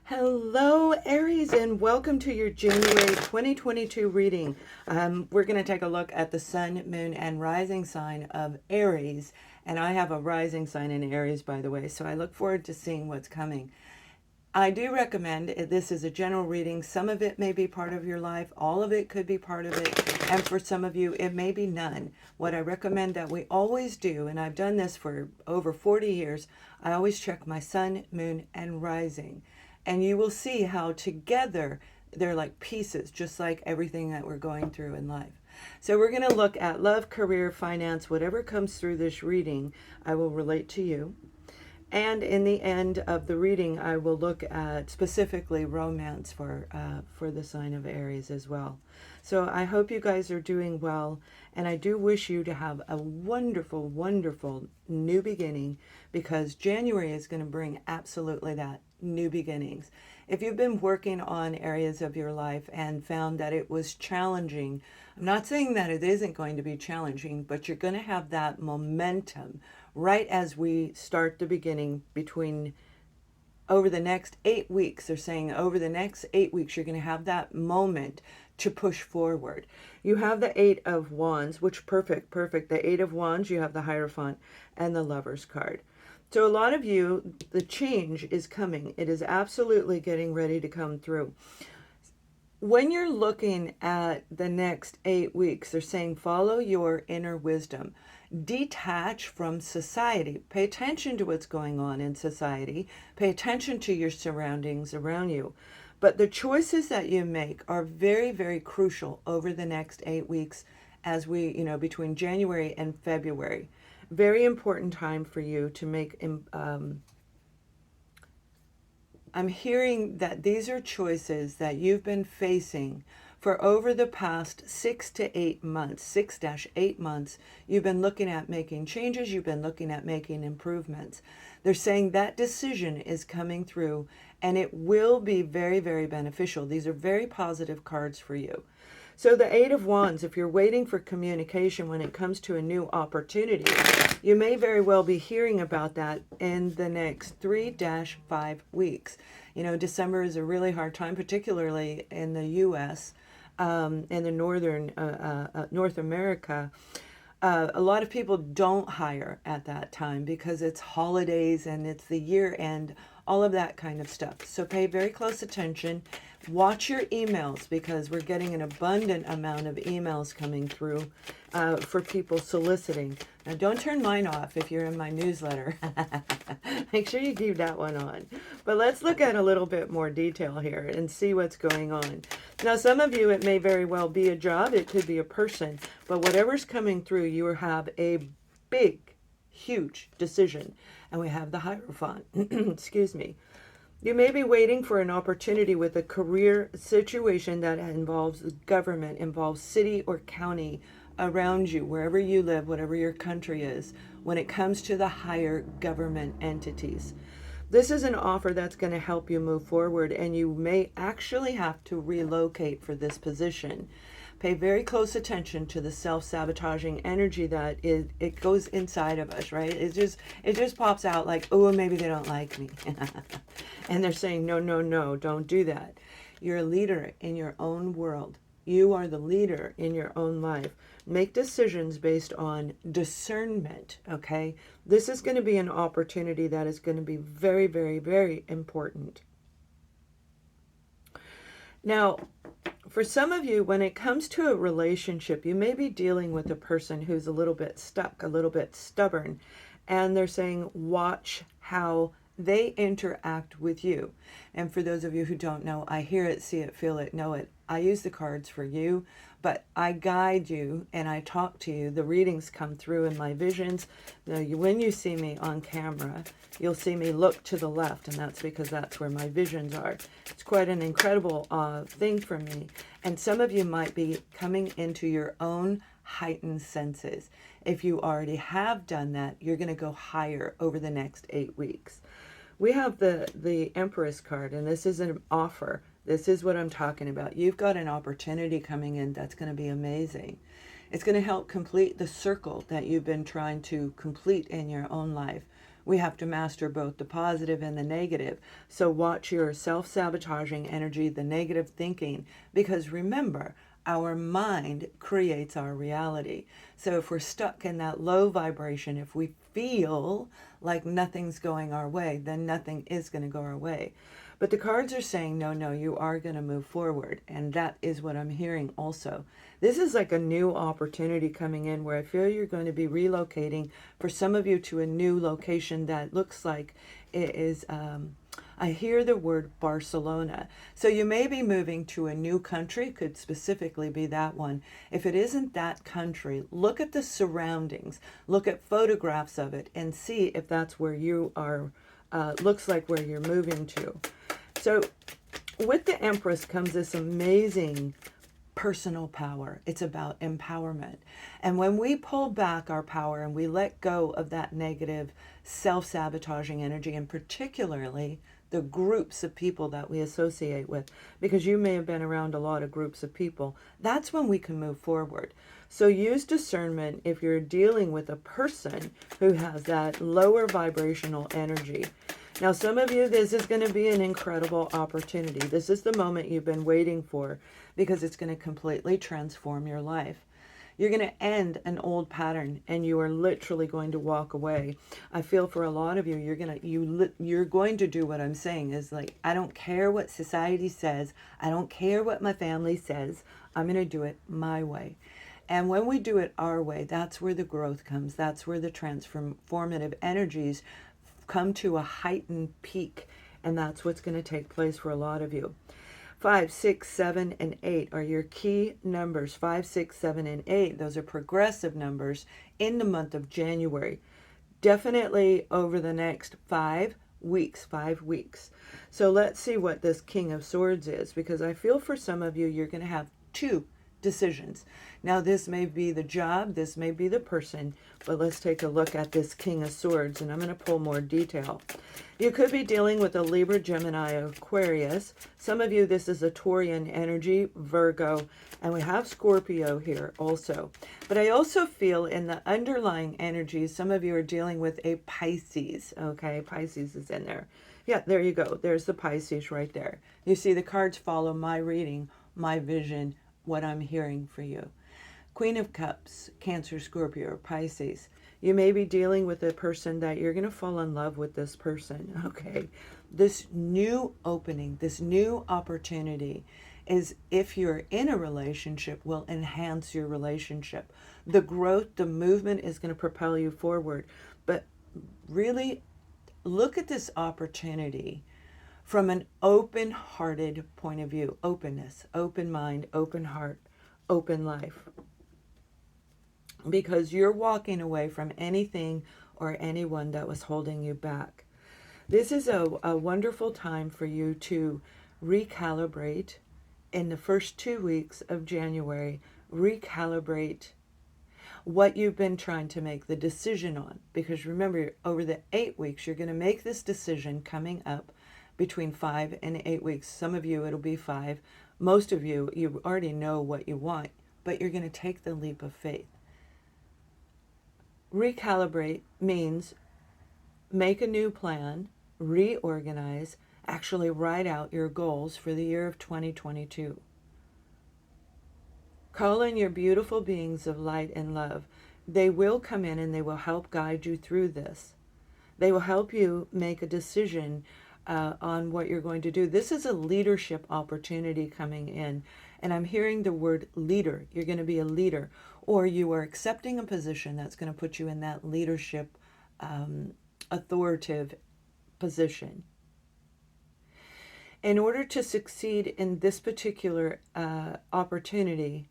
Hello, Aries, and welcome to your January 2022 reading. We're going to take a look at the sun, moon, and rising sign of Aries. And I have a rising sign in Aries, by the way, so I look forward to seeing what's coming. I do recommend this is a general reading. Some of it may be part of your life. All of it could be part of it. And for some of you, it may be none. What I recommend that we always do, and I've done this for over 40 years, I always check my sun, moon, and rising. And you will see how together they're like pieces, just like everything that we're going through in life. So we're going to look at love, career, finance, whatever comes through this reading, I will relate to you. And in the end of the reading, I will look at specifically romance for the sign of Aries as well. So I hope you guys are doing well, and I do wish you to have a wonderful, wonderful new beginning, because January is going to bring absolutely that, new beginnings. If you've been working on areas of your life and found that it was challenging, I'm not saying that it isn't going to be challenging, but you're going to have that momentum right as we start the beginning between over the next 8 weeks. They're saying over the next 8 weeks, you're going to have that moment to push forward. You have the Eight of Wands, which perfect. The Eight of Wands, you have the Hierophant and the Lover's card. So a lot of you, the change is coming. It is absolutely getting ready to come through. When you're looking at the next 8 weeks, they're saying follow your inner wisdom. Detach from society. Pay attention to what's going on in society. Pay attention to your surroundings around you. But the choices that you make are very, very crucial over the next 8 weeks as we, between January and February. Very important time for you to make, I'm hearing that these are choices that you've been facing for over the past 6 to 8 months, 6-8 months. You've been looking at making changes. You've been looking at making improvements. They're saying that decision is coming through, and it will be very, very beneficial. These are very positive cards for you. So the Eight of Wands, if you're waiting for communication when it comes to a new opportunity, you may very well be hearing about that in the next 3-5 weeks. December is a really hard time, particularly in the U.S., in the northern North America. A lot of people don't hire at that time because it's holidays and it's the year end, all of that kind of stuff. So pay very close attention. Watch your emails, because we're getting an abundant amount of emails coming through for people soliciting. Now, don't turn mine off if you're in my newsletter. Make sure you keep that one on. But let's look at a little bit more detail here and see what's going on. Now, some of you, it may very well be a job. It could be a person. But whatever's coming through, you have a big, huge decision. And we have the Hierophant. Excuse me. You may be waiting for an opportunity with a career situation that involves the government, involves city or county around you, wherever you live, whatever your country is, when it comes to the higher government entities. This is an offer that's going to help you move forward, and you may actually have to relocate for this position. Pay very close attention to the self-sabotaging energy that it goes inside of us, right? It just pops out like, oh, maybe they don't like me. And they're saying, no, no, no, don't do that. You're a leader in your own world. You are the leader in your own life. Make decisions based on discernment, okay? This is going to be an opportunity that is going to be very, very, very important. Now, for some of you, when it comes to a relationship, you may be dealing with a person who's a little bit stuck, a little bit stubborn, and they're saying, watch how they interact with you. And for those of you who don't know, I hear it, see it, feel it, know it. I use the cards for you, but I guide you and I talk to you. The readings come through in my visions. When you see me on camera, you'll see me look to the left, and that's because that's where my visions are. It's quite an incredible thing for me. And some of you might be coming into your own heightened senses. If you already have done that, you're going to go higher over the next 8 weeks. We have the Empress card, and this is an offer. This is what I'm talking about. You've got an opportunity coming in that's going to be amazing. It's going to help complete the circle that you've been trying to complete in your own life, We have to master both the positive and the negative. So watch your self-sabotaging energy, the negative thinking, because remember, our mind creates our reality. So if we're stuck in that low vibration, if we feel like nothing's going our way, then nothing is going to go our way. But the cards are saying, no, no, you are going to move forward. And that is what I'm hearing also. This is like a new opportunity coming in where I feel you're going to be relocating, for some of you, to a new location that looks like it is, I hear the word Barcelona. So you may be moving to a new country, could specifically be that one. If it isn't that country, look at the surroundings, look at photographs of it, and see if that's where you are, looks like where you're moving to. So with the Empress comes this amazing personal power. It's about empowerment. And when we pull back our power and we let go of that negative self-sabotaging energy, and particularly the groups of people that we associate with, because you may have been around a lot of groups of people, that's when we can move forward. So use discernment if you're dealing with a person who has that lower vibrational energy. Now, some of you, this is going to be an incredible opportunity. This is the moment you've been waiting for, because it's going to completely transform your life. You're going to end an old pattern, and you are literally going to walk away. I feel for a lot of you, you're going to do what I'm saying is like, I don't care what society says. I don't care what my family says. I'm going to do it my way. And when we do it our way, that's where the growth comes. That's where the transformative energies come to a heightened peak, and that's what's going to take place for a lot of you. 5, 6, 7, and 8 are your key numbers. 5, 6, 7, and 8. Those are progressive numbers in the month of January. Definitely over the next 5 weeks, 5 weeks. So let's see what this King of Swords is, because I feel for some of you, you're going to have 2 decisions. Now, this may be the job, this may be the person, but let's take a look at this King of Swords, and I'm going to pull more detail. You could be dealing with a Libra, Gemini, Aquarius. Some of you, this is a Taurian energy, Virgo, and we have Scorpio here also. But I also feel in the underlying energies, some of you are dealing with a Pisces, okay? Pisces is in there. Yeah, there you go. There's the Pisces right there. You see, the cards follow my reading, my vision, what I'm hearing for you. Queen of Cups, Cancer, Scorpio, or Pisces. You may be dealing with a person that you're going to fall in love with this person, okay? This new opening, this new opportunity is, if you're in a relationship, will enhance your relationship. The growth, the movement is going to propel you forward. But really, look at this opportunity from an open-hearted point of view. Openness, open mind, open heart, open life. Because you're walking away from anything or anyone that was holding you back. This is a wonderful time for you to recalibrate in the first 2 weeks of January. Recalibrate what you've been trying to make the decision on. Because remember, over the 8 weeks, you're going to make this decision coming up between 5 and 8 weeks. Some of you, it'll be 5. Most of you, you already know what you want, but you're going to take the leap of faith. Recalibrate means make a new plan, reorganize, actually write out your goals for the year of 2022. Call in your beautiful beings of light and love. They will come in and they will help guide you through this. They will help you make a decision on what you're going to do. This is a leadership opportunity coming in. And I'm hearing the word leader. You're going to be a leader. Or you are accepting a position that's going to put you in that leadership, authoritative position. In order to succeed in this particular opportunity,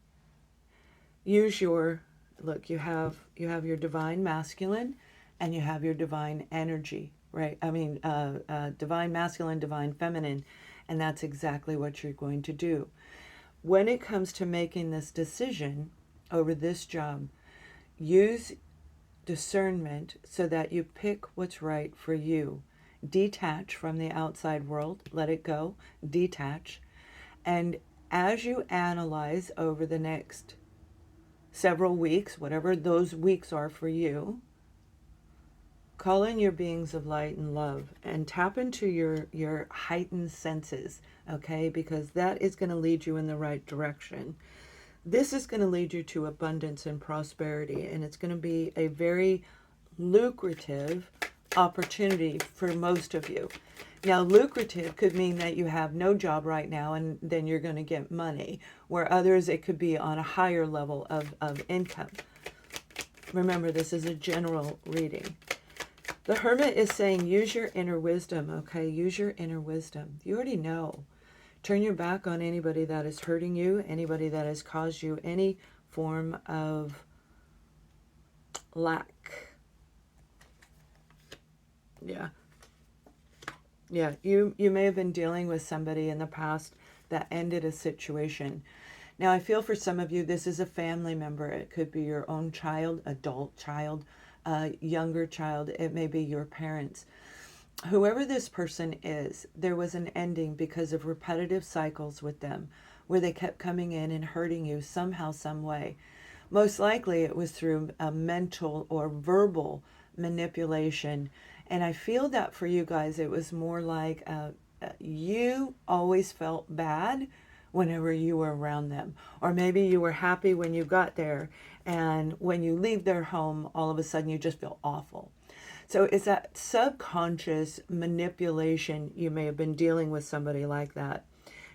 use your, look, you have your divine masculine and you have your divine energy, right? I mean, divine masculine, divine feminine, and that's exactly what you're going to do. When it comes to making this decision over this job, use discernment so that you pick what's right for you. Detach from the outside world, let it go, detach. And as you analyze over the next several weeks, whatever those weeks are for you, Call in your beings of light and love and tap into your heightened senses, okay? Because that is going to lead you in the right direction. This is going to lead you to abundance and prosperity, and it's going to be a very lucrative opportunity for most of you. Now, lucrative could mean that you have no job right now and then you're going to get money, where others it could be on a higher level of income. Remember, this is a general reading. The Hermit is saying use your inner wisdom, okay? Use your inner wisdom. You already know. Turn your back on anybody that is hurting you, anybody that has caused you any form of lack. Yeah. Yeah, you may have been dealing with somebody in the past that ended a situation. Now, I feel for some of you, this is a family member. It could be your own child, adult child, younger child. It may be your parents. Whoever this person is, there was an ending because of repetitive cycles with them where they kept coming in and hurting you somehow, some way. Most likely it was through a mental or verbal manipulation. And I feel that for you guys, it was more like you always felt bad whenever you were around them. Or maybe you were happy when you got there, and when you leave their home, all of a sudden you just feel awful. So it's that subconscious manipulation. You may have been dealing with somebody like that.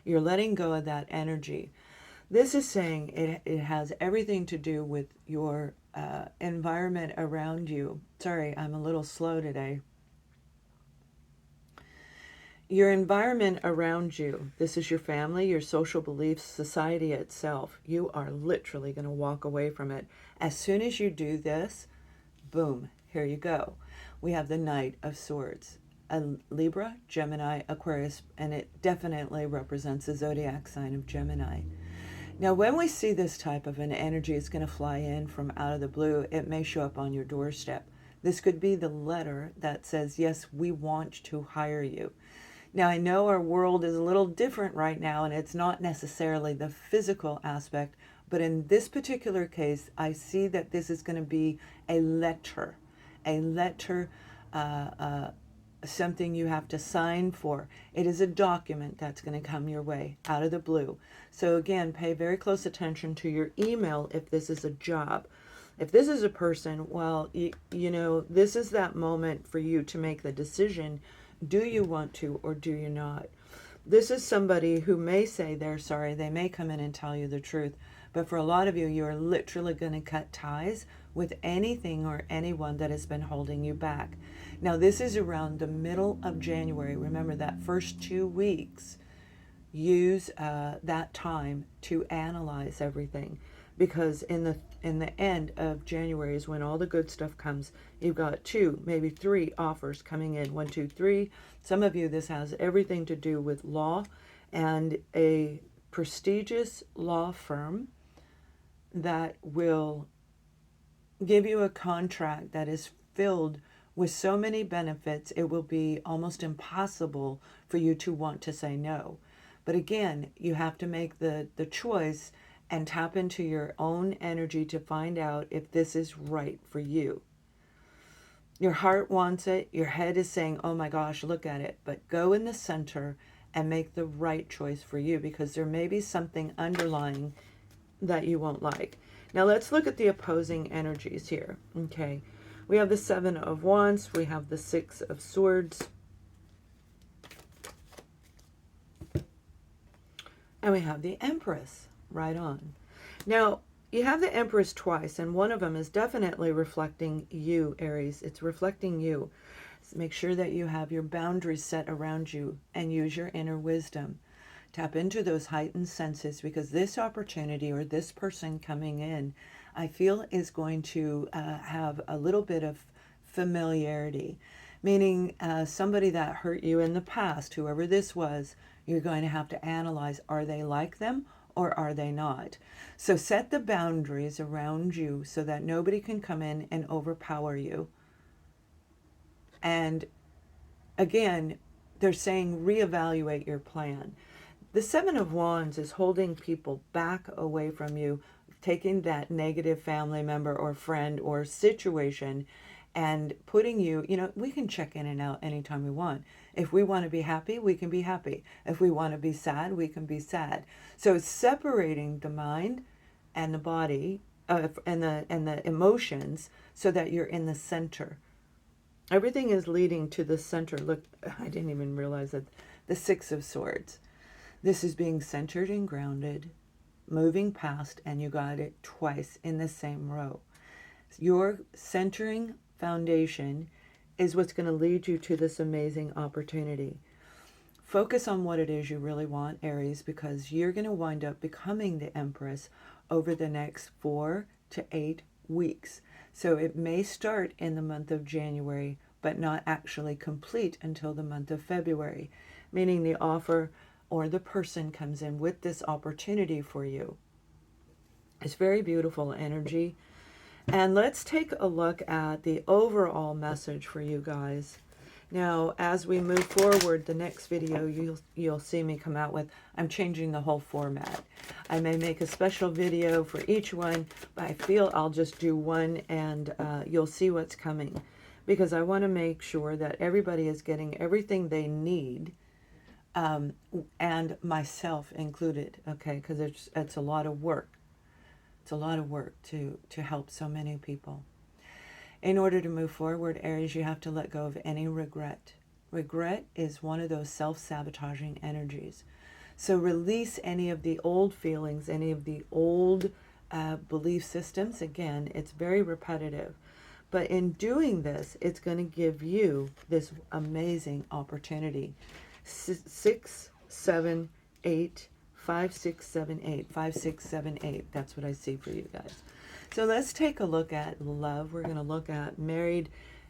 You're letting go of that energy. This is saying it has everything to do with your environment around you. Sorry, I'm a little slow today. Your environment around you. This is your family, your social beliefs, society itself. You are literally going to walk away from it. As soon as you do this, boom, here you go. We have the Knight of Swords. A Libra, Gemini, Aquarius, and it definitely represents the zodiac sign of Gemini. Now, when we see this type of an energy, it's going to fly in from out of the blue. It may show up on your doorstep. This could be the letter that says, yes, we want to hire you. Now, I know our world is a little different right now, and it's not necessarily the physical aspect, but in this particular case, I see that this is going to be a letter, something you have to sign for. It is a document that's going to come your way out of the blue. So again, pay very close attention to your email if this is a job. If this is a person, well, you know, this is that moment for you to make the decision. Do you want to or do you not? This is somebody who may say they're sorry. They may come in and tell you the truth. But for a lot of you, you're literally going to cut ties with anything or anyone that has been holding you back. Now, this is around the middle of January. Remember that first 2 weeks, use that time to analyze everything. Because in the end of January is when all the good stuff comes. You've got 2, maybe 3 offers coming in. 1, 2, 3. Some of you, this has everything to do with law and a prestigious law firm that will give you a contract that is filled with so many benefits, it will be almost impossible for you to want to say no. But again, you have to make the choice and tap into your own energy to find out if this is right for you. Your heart wants it. Your head is saying, oh my gosh, look at it. But go in the center and make the right choice for you, because there may be something underlying that you won't like. Now let's look at the opposing energies here. Okay, we have the 7 of Wands. We have the 6 of Swords. And we have the Empress. Right on. Now, you have the Empress twice, and one of them is definitely reflecting you, Aries. It's reflecting you. So make sure that you have your boundaries set around you and use your inner wisdom. Tap into those heightened senses, because this opportunity or this person coming in, I feel is going to have a little bit of familiarity, meaning somebody that hurt you in the past, whoever this was, you're going to have to analyze, are they like them or are they not? So set the boundaries around you so that nobody can come in and overpower you. And again, they're saying reevaluate your plan. The 7 of Wands is holding people back away from you, taking that negative family member or friend or situation and putting you, we can check in and out anytime we want. If we want to be happy, we can be happy. If we want to be sad, we can be sad. So it's separating the mind and the body and the emotions so that you're in the center. Everything is leading to the center. Look, I didn't even realize that the Six of Swords. This is being centered and grounded, moving past, and you got it twice in the same row. Your centering foundation is what's going to lead you to this amazing opportunity. Focus on what it is you really want, Aries, because you're going to wind up becoming the Empress over the next 4 to 8 weeks. So it may start in the month of January, but not actually complete until the month of February, meaning the offer or the person comes in with this opportunity for you. It's very beautiful energy. And let's take a look at the overall message for you guys. Now, as we move forward, the next video you'll see me come out with, I'm changing the whole format. I may make a special video for each one, but I feel I'll just do one, and you'll see what's coming. Because I want to make sure that everybody is getting everything they need, and myself included, okay? Because it's a lot of work. It's a lot of work to help so many people. In order to move forward, Aries, you have to let go of any regret. Regret is one of those self-sabotaging energies. So release any of the old feelings, any of the old belief systems. Again, it's very repetitive. But in doing this, it's going to give you this amazing opportunity. 6, 7, 8, 5, 6, 7, 8. 5, 6, 7, 8. That's what I see for you guys. So let's take a look at love. We're going to look at married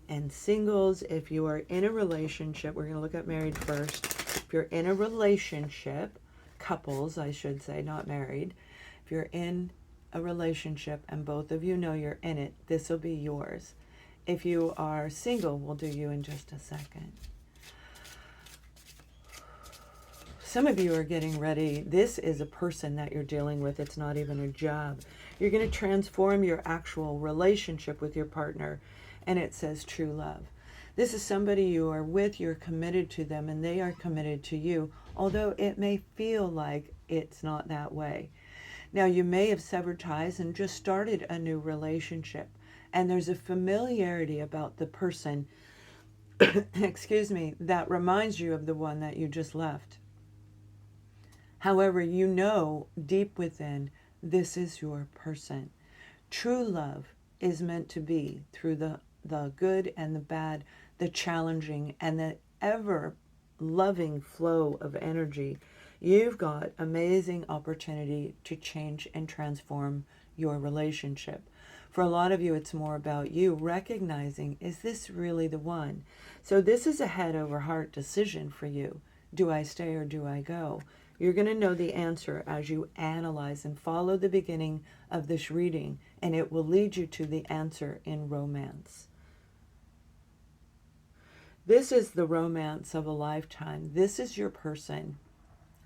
and singles. If you are in a relationship, we're going to look at married first. If you're in a relationship, couples, I should say, not married. If you're in a relationship and both of you know you're in it, this will be yours. If you are single, we'll do you in just a second. Some of you are getting ready. This is a person that you're dealing with. It's not even a job. You're going to transform your actual relationship with your partner. And it says true love. This is somebody you are with. You're committed to them and they are committed to you. Although it may feel like it's not that way. Now you may have severed ties and just started a new relationship. And there's a familiarity about the person, excuse me, that reminds you of the one that you just left. However, you know deep within, this is your person. True love is meant to be through the good and the bad, the challenging and the ever loving flow of energy. You've got amazing opportunity to change and transform your relationship. For a lot of you, it's more about you recognizing, is this really the one? So this is a head over heart decision for you. Do I stay or do I go? You're going to know the answer as you analyze and follow the beginning of this reading, and it will lead you to the answer in romance. This is the romance of a lifetime. This is your person.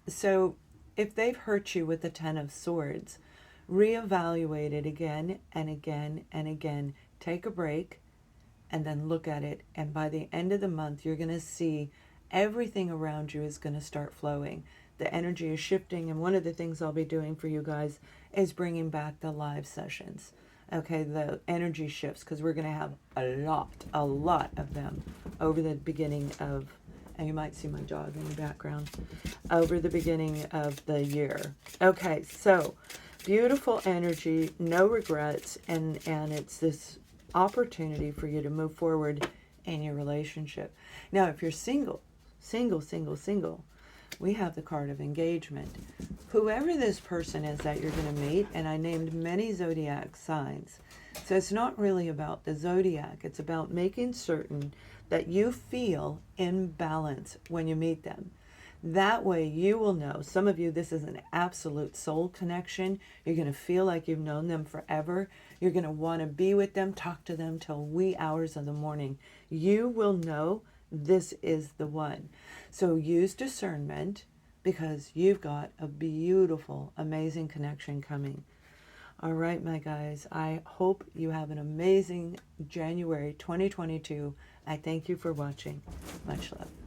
So if they've hurt you with the 10 of Swords, reevaluate it again and again and again. Take a break and then look at it. And by the end of the month, you're going to see everything around you is going to start flowing. The energy is shifting, and one of the things I'll be doing for you guys is bringing back the live sessions. Okay, the energy shifts, because we're going to have a lot of them over the beginning of, and you might see my dog in the background, over the beginning of the year. Okay, so beautiful energy, no regrets, and it's this opportunity for you to move forward in your relationship. Now, if you're single, we have the card of engagement. Whoever this person is that you're going to meet, and I named many zodiac signs. So it's not really about the zodiac. It's about making certain that you feel in balance when you meet them. That way you will know. Some of you, this is an absolute soul connection. You're going to feel like you've known them forever. You're going to want to be with them, talk to them till wee hours of the morning. You will know this is the one. So use discernment, because you've got a beautiful, amazing connection coming. All right, my guys, I hope you have an amazing January 2022. I thank you for watching. Much love.